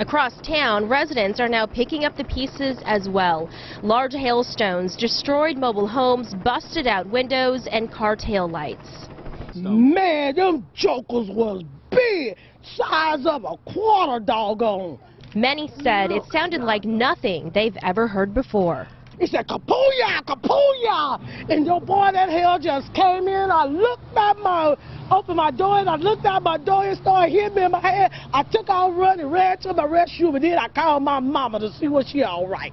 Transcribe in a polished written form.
Across town, residents are now picking up the pieces as well. Large hailstones destroyed mobile homes, busted out windows and car tail lights. Man, them jokers was big, size of a quarter doggone. Many said it sounded like nothing they've ever heard before. He said, "KAPOOOYA, KAPOOOYA!" And your boy, that hell just came in. I looked at opened my door, and I looked out my door and started hitting me in my head. I took off running, ran to my restroom, and then I called my mama to see was she all right.